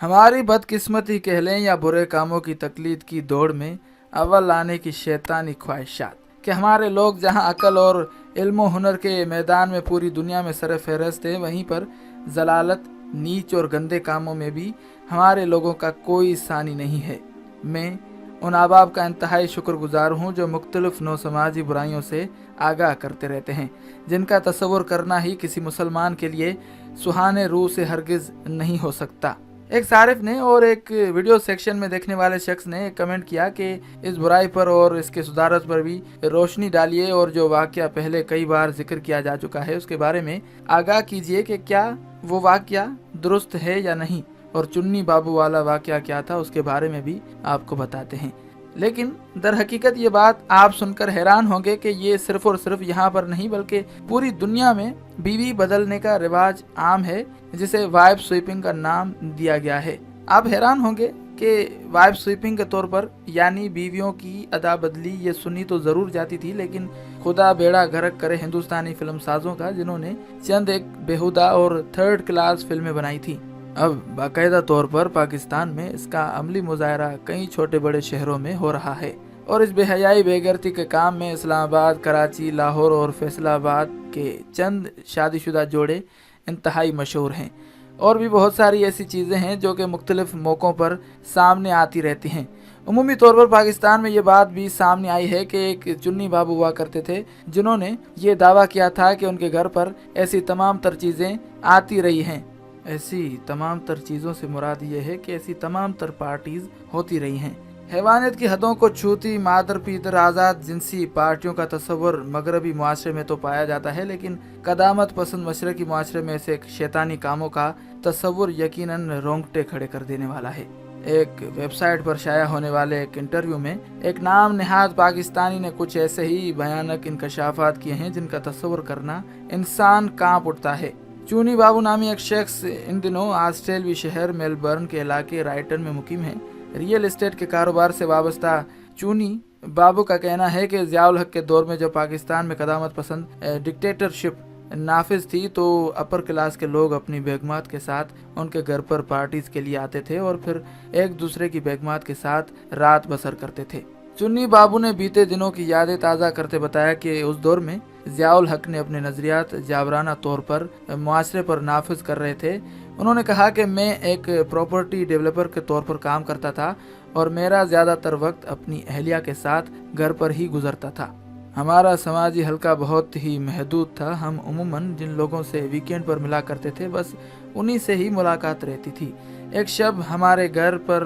हमारी बदकिस्मती कह लें या बुरे कामों की तकलीद की दौड़ में अव्वल लाने की शैतानी ख्वाहिशात कि हमारे लोग जहां अकल और इल्म हुनर के मैदान में पूरी दुनिया में सर फहरस्त है, वहीं पर जलालत, नीच और गंदे कामों में भी हमारे लोगों का कोई सानी नहीं है। मैं उन अहबाब का इंतहाई शुक्रगुजार हूँ जो मुख्तलिफ नौ समाजी बुराइयों से आगाह करते रहते हैं, जिनका तस्वुर करना ही किसी मुसलमान के लिए सुहाने रूह से हरगिज़ नहीं हो सकता। एक सारिफ ने और एक वीडियो सेक्शन में देखने वाले शख्स ने कमेंट किया कि इस बुराई पर और इसके सुधारत पर भी रोशनी डालिए और जो वाकया पहले कई बार जिक्र किया जा चुका है उसके बारे में आगाह कीजिए कि क्या वो वाकया दुरुस्त है या नहीं, और चुन्नी बाबू वाला वाकया क्या था उसके बारे में भी आपको बताते हैं। लेकिन दर हकीकत ये बात आप सुनकर हैरान होंगे कि ये सिर्फ और सिर्फ यहाँ पर नहीं बल्कि पूरी दुनिया में बीवी बदलने का रिवाज आम है, जिसे वाइफ स्वीपिंग का नाम दिया गया है। आप हैरान होंगे कि वाइफ स्वीपिंग के तौर पर यानी बीवियों की अदा बदली ये सुनी तो जरूर जाती थी, लेकिन खुदा बेड़ा गर्क करे हिंदुस्तानी फिल्म साजों का, जिन्होंने चंद एक बेहुदा और थर्ड क्लास फिल्में बनाई थी। अब बाकायदा तौर पर पाकिस्तान में इसका अमली मुजाहरा कई छोटे बड़े शहरों में हो रहा है, और इस बेहयाई बेगैरती के काम में इस्लामाबाद, कराची, लाहौर और फैसलाबाद के चंद शादीशुदा जोड़े इंतहाई मशहूर हैं। और भी बहुत सारी ऐसी चीज़ें हैं जो कि मुख्तलिफ मौक़ों पर सामने आती रहती हैं। उमूमी तौर पर पाकिस्तान में ये बात भी सामने आई है कि एक चुन्नी बाबू हुआ करते थे जिन्होंने ये दावा किया था कि उनके घर पर ऐसी तमाम तर चीज़ें आती रही हैं। ऐसी तमाम तर चीज़ों से मुराद ये है कि ऐसी तमाम तर पार्टीज होती रही हैं। हैवानियत की हदों को छूती मादर पीदर आज़ाद जिनसी पार्टियों का तस्वर मगरबी मुआशरे में तो पाया जाता है, लेकिन कदामत पसंद मशरकी मुआशरे में से शैतानी कामों का तस्वर यकीनन रोंगटे खड़े कर देने वाला है। एक वेबसाइट पर शाया होने वाले एक इंटरव्यू में एक नाम नेहाद पाकिस्तानी ने कुछ ऐसे ही भयानक इंकशाफात किए हैं जिनका तस्वर करना इंसान कांप उठता है। चूनी बाबू नामी एक शख्स इन दिनों ऑस्ट्रेलवी शहर मेलबर्न के इलाके राइटन में मुकीम है। रियल एस्टेट के कारोबार से वाबस्ता चूनी बाबू का कहना है कि ज़ियाउल हक के दौर में जब पाकिस्तान में कदामत पसंद डिक्टेटरशिप नाफिज थी तो अपर क्लास के लोग अपनी बेगमात के साथ उनके घर पर पार्टीज के लिए आते थे और फिर एक दूसरे की बेगमात के साथ रात बसर करते थे। चुन्नी बाबू ने बीते दिनों की यादें ताज़ा करते बताया कि उस दौर में ज़ियाउल हक ने अपने नज़रियात जाबराना तौर पर मुआशरे पर नाफिज कर रहे थे। उन्होंने कहा कि मैं एक प्रॉपर्टी डेवलपर के तौर पर काम करता था और मेरा ज़्यादातर वक्त अपनी अहलिया के साथ घर पर ही गुजरता था। हमारा समाजी हल्का बहुत ही महदूद था। हम उमूमन जिन लोगों से वीकेंड पर मिला करते थे बस उन्हीं से ही मुलाकात रहती थी। एक शब हमारे घर पर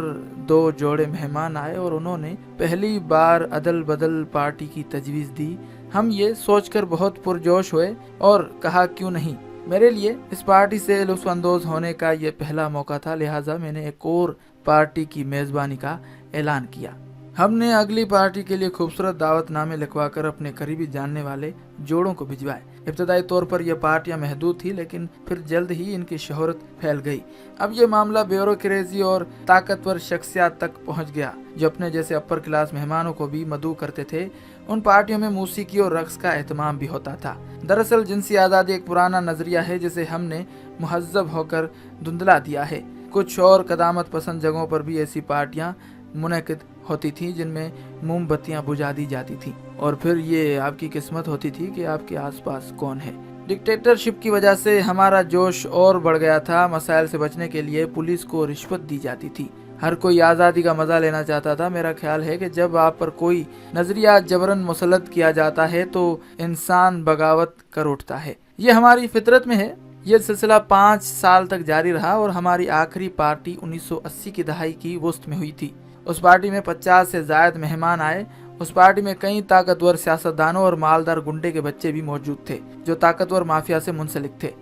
2 जोड़े मेहमान आए और उन्होंने पहली बार अदल बदल पार्टी की तजवीज़ दी। हम ये सोचकर बहुत पुरजोश हुए और कहा क्यों नहीं। मेरे लिए इस पार्टी से लुत्फ़ अंदोज़ होने का ये पहला मौका था, लिहाजा मैंने एक और पार्टी की मेज़बानी का ऐलान किया। हमने अगली पार्टी के लिए खूबसूरत दावतनामे लिखवाकर अपने करीबी जानने वाले जोड़ों को भिजवाए। इब्तदाई तौर पर यह पार्टियां महदूद थी, लेकिन फिर जल्द ही इनकी शोहरत फैल गई। अब ये मामला ब्यूरोक्रेसी और ताकतवर शख्सियात तक पहुंच गया जो अपने जैसे अपर क्लास मेहमानों को भी मदऊ करते थे। उन पार्टियों में मौसीकी और रक्स का एहतमाम भी होता था। दरअसल जिनसी आज़ादी एक पुराना नजरिया है जिसे हमने मुहज़्ज़ब होकर धुंधला दिया है। कुछ और कदामत पसंद जगहों पर भी ऐसी पार्टियां मुनक़िद होती थी जिनमें मोमबत्तियां बुझा दी जाती थी और फिर ये आपकी किस्मत होती थी कि आपके आसपास कौन है। डिक्टेटरशिप की वजह से हमारा जोश और बढ़ गया था। मसाइल से बचने के लिए पुलिस को रिश्वत दी जाती थी। हर कोई आज़ादी का मज़ा लेना चाहता था। मेरा ख्याल है कि जब आप पर कोई नज़रिया जबरन मुसल्लत किया जाता है तो इंसान बगावत कर उठता है। ये हमारी फितरत में है। यह सिलसिला 5 साल तक जारी रहा और हमारी आखिरी पार्टी 1980 की दहाई की वस्त में हुई थी। उस पार्टी में 50 से ज़ायद मेहमान आए। उस पार्टी में कई ताकतवर सियासतदानों और मालदार गुंडे के बच्चे भी मौजूद थे जो ताकतवर माफिया से मुंसलिक थे।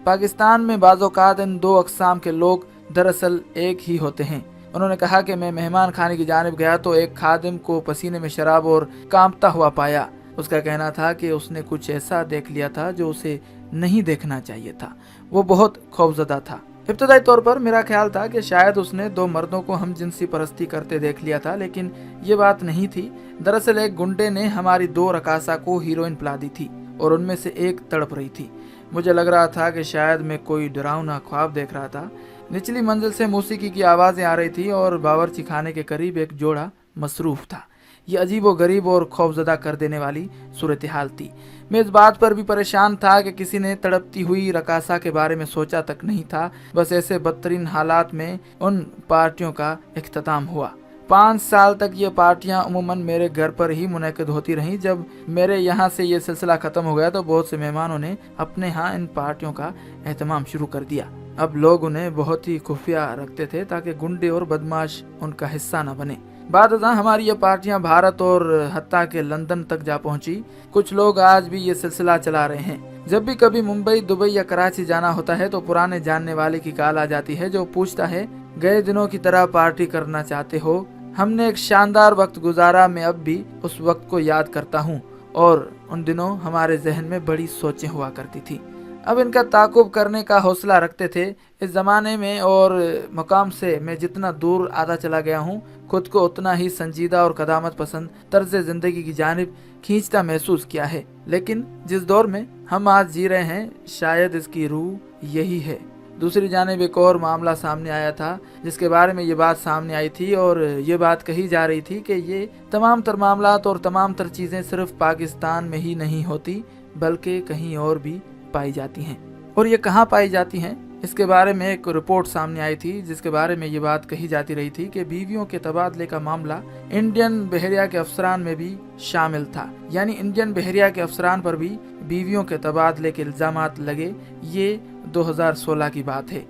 पाकिस्तान में बाज़-औक़ात इन 2 अक़साम के लोग दरअसल एक ही होते हैं। उन्होंने कहा कि मैं मेहमान खाने की जानिब गया तो एक खादिम को पसीने में शराब और कांपता हुआ पाया। उसका कहना था कि उसने कुछ ऐसा देख लिया था जो उसे नहीं देखना चाहिए था। वो बहुत खौफज़दा था। इब्तदाई तौर पर मेरा ख्याल था कि शायद उसने 2 मर्दों को हम जिनसी परस्ती करते देख लिया था, लेकिन ये बात नहीं थी। दरअसल एक गुंडे ने हमारी 2 रकासा को हीरोइन पिला दी थी और उनमें से एक तड़प रही थी। मुझे लग रहा था कि शायद मैं कोई डरावना ख्वाब देख रहा था। निचली मंजिल से मौसीकी की आवाज़ें आ रही थी और बावर्ची खाने के करीब एक जोड़ा मसरूफ़ था। ये अजीबो गरीब और खौफजदा कर देने वाली सूरत हाल थी। मैं इस बात पर भी परेशान था कि किसी ने तड़पती हुई रकासा के बारे में सोचा तक नहीं था। बस ऐसे बदतरीन हालात में उन पार्टियों का इख्तिताम हुआ। 5 साल तक ये पार्टियां अमूमन मेरे घर पर ही मुनक़िद होती रहीं। जब मेरे यहाँ से ये सिलसिला ख़त्म हो गया तो बहुत से मेहमानों ने अपने यहाँ इन पार्टियों का एहतमाम शुरू कर दिया। अब लोग उन्हें बहुत ही खुफिया रखते थे ताकि गुंडे और बदमाश उनका हिस्सा न बने। बादशाह हमारी ये पार्टियां भारत और हत्ता के लंदन तक जा पहुंची। कुछ लोग आज भी ये सिलसिला चला रहे हैं। जब भी कभी मुंबई, दुबई या कराची जाना होता है तो पुराने जानने वाले की कॉल आ जाती है जो पूछता है, गए दिनों की तरह पार्टी करना चाहते हो? हमने एक शानदार वक्त गुजारा। मैं अब भी उस वक्त को याद करता हूँ और उन दिनों हमारे जहन में बड़ी सोचें हुआ करती थी। अब इनका ताकुब करने का हौसला रखते थे। इस ज़माने में और मकाम से मैं जितना दूर आता चला गया हूँ, खुद को उतना ही संजीदा और कदामत पसंद तर्ज ज़िंदगी की जानिब खींचता महसूस किया है। लेकिन जिस दौर में हम आज जी रहे हैं, शायद इसकी रूह यही है। दूसरी जानिब एक और मामला सामने आया था जिसके बारे में ये बात सामने आई थी और ये बात कही जा रही थी कि ये तमाम तर मामलात और तमाम तर चीज़ें सिर्फ पाकिस्तान में ही नहीं होती बल्कि कहीं और भी पाई जाती हैं। और ये कहाँ पाई जाती हैं, इसके बारे में एक रिपोर्ट सामने आई थी जिसके बारे में ये बात कही जाती रही थी कि बीवियों के तबादले का मामला इंडियन बहरिया के अफसरान में भी शामिल था। यानी इंडियन बहरिया के अफसरान पर भी बीवियों के तबादले के इल्जामात लगे। ये 2016 की बात है।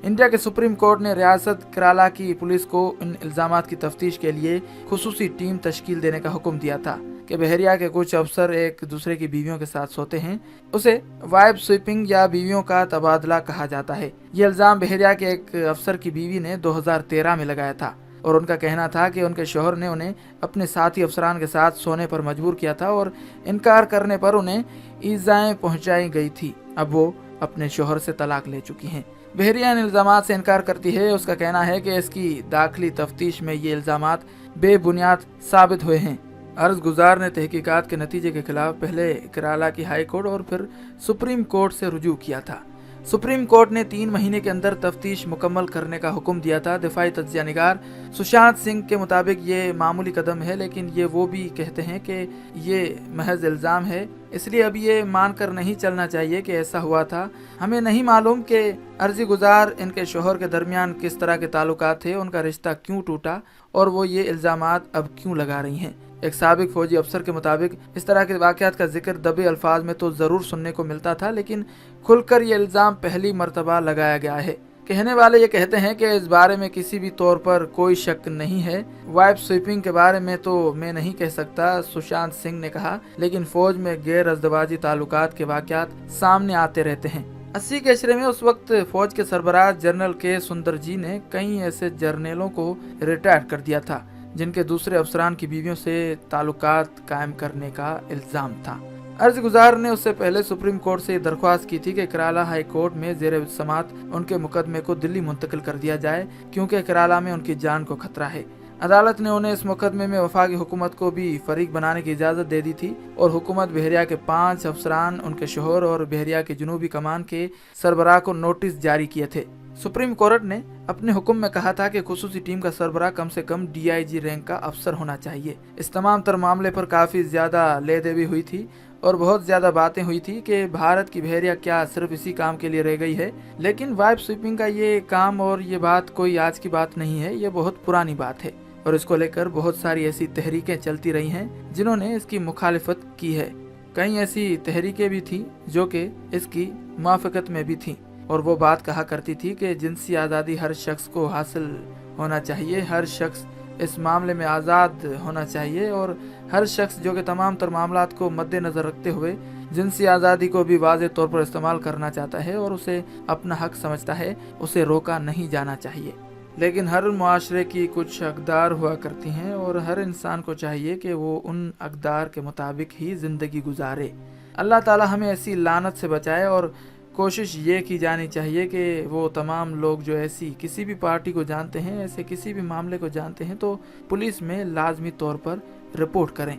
इंडिया के सुप्रीम कोर्ट ने रियासत केरला की पुलिस को इन इल्जामात की तफ्तीश के लिए खुसूसी टीम तश्कील देने का हुक्म दिया था कि बहरिया के कुछ अफसर एक दूसरे की बीवियों के साथ सोते हैं। उसे वाइब स्वीपिंग या बीवियों का तबादला कहा जाता है। ये इल्जाम बहरिया के एक अफसर की बीवी ने 2013 में लगाया था और उनका कहना था कि उनके शौहर ने उन्हें अपने साथी अफसरान के साथ सोने पर मजबूर किया था और इनकार करने पर उन्हें ईज़ाएं पहुंचाई गई थी। अब वो अपने शौहर से तलाक ले चुकी हैं। बहरिया इन इल्जामात से इनकार करती है। उसका कहना है कि इसकी दाखिली तफ्तीश में ये इल्जामात बेबुनियाद साबित हुए हैं। अर्ज गुजार ने तहकीकात के नतीजे के खिलाफ पहले केरला की हाई कोर्ट और फिर सुप्रीम कोर्ट से रुजू किया था। सुप्रीम कोर्ट ने 3 महीने के अंदर तफ्तीश मुकम्मल करने का हुक्म दिया था। दिफाई तज्जिया निगार सुशांत सिंह के मुताबिक ये मामूली कदम है, लेकिन ये वो भी कहते हैं कि ये महज इल्ज़ाम है, इसलिए अब ये मानकर नहीं चलना चाहिए कि ऐसा हुआ था। हमें नहीं मालूम कि अर्जी गुजार इनके शोहर के दरमियान किस तरह के ताल्लुकात थे, उनका रिश्ता क्यों टूटा और वो ये इल्ज़ामात अब क्यों लगा रही हैं। एक साबिक फौजी अफसर के मुताबिक इस तरह के वाक़यात का जिक्र दबे अल्फाज में तो ज़रूर सुनने को मिलता था, लेकिन खुलकर ये इल्ज़ाम पहली मर्तबा लगाया गया है। कहने वाले ये कहते हैं कि इस बारे में किसी भी तौर पर कोई शक नहीं है। वाइब स्वीपिंग के बारे में तो मैं नहीं कह सकता, सुशांत सिंह ने कहा, लेकिन फौज में गैर अज़दवाजी ताल्लुकात के वाक़यात सामने आते रहते हैं। 80 के अशरे में उस वक्त फौज के सरबराह जनरल के सुंदर जी ने कई ऐसे जर्नलों को रिटायर कर दिया था जिनके दूसरे अफसरान की बीवियों से ताल्लुकात कायम करने का इल्ज़ाम था। अर्ज गुजार ने उससे पहले सुप्रीम कोर्ट से दरख्वास्त की थी कि केरला हाई कोर्ट में जेर समात उनके मुकदमे को दिल्ली मुंतकिल कर दिया जाए क्योंकि केरला में उनकी जान को खतरा है। अदालत ने उन्हें इस मुकदमे में वफाकी हुकूमत को भी फरीक बनाने की इजाज़त दे दी थी और हुकूमत बहरिया के 5 अफसरान, उनके शोहर और बहरिया के जनूबी कमान के सरबराह को नोटिस जारी किए थे। सुप्रीम कोर्ट ने अपने हुक्म में कहा था कि खुसूसी टीम का सरबराह कम से कम DIG रैंक का अफसर होना चाहिए। इस तमाम तर मामले पर काफ़ी ज़्यादा ले देवी हुई थी और बहुत ज़्यादा बातें हुई थी कि भारत की बहरिया क्या सिर्फ इसी काम के लिए रह गई है। लेकिन वाइब स्वीपिंग का ये काम और ये बात कोई आज की बात नहीं है, ये बहुत पुरानी बात है और इसको लेकर बहुत सारी ऐसी तहरीकें चलती रही हैं जिन्होंने इसकी मुखालिफत की है। कई ऐसी तहरीकें भी थी जो कि इसकी मुआफ़क़त में भी थीं और वो बात कहा करती थी कि जिनसी आज़ादी हर शख्स को हासिल होना चाहिए, हर शख्स इस मामले में आज़ाद होना चाहिए और हर शख्स जो कि तमाम तर मामलात को मद्देनज़र रखते हुए जिनसी आज़ादी को भी वाज़ेह तौर पर इस्तेमाल करना चाहता है और उसे अपना हक समझता है, उसे रोका नहीं जाना चाहिए। लेकिन हर मुआशरे की कुछ अक़दार हुआ करती हैं और हर इंसान को चाहिए कि वो उन अक़दार के मुताबिक ही ज़िंदगी गुजारे। अल्लाह ताला हमें ऐसी लानत से बचाए और कोशिश ये की जानी चाहिए कि वो तमाम लोग जो ऐसी किसी भी पार्टी को जानते हैं, ऐसे किसी भी मामले को जानते हैं, तो पुलिस में लाजमी तौर पर रिपोर्ट करें।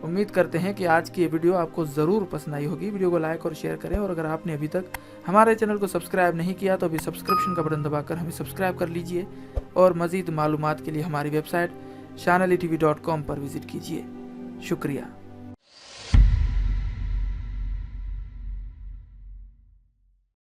امید کرتے ہیں کہ آج کی یہ ویڈیو آپ کو ضرور پسند آئی ہوگی. ویڈیو کو لائک اور شیئر کریں, اور اگر آپ نے ابھی تک ہمارے چینل کو سبسکرائب نہیں کیا تو ابھی سبسکرپشن کا بٹن دبا کر ہمیں سبسکرائب کر لیجئے, اور مزید معلومات کے لیے ہماری ویب سائٹ shanalitv.com پر وزٹ کیجئے. شکریہ.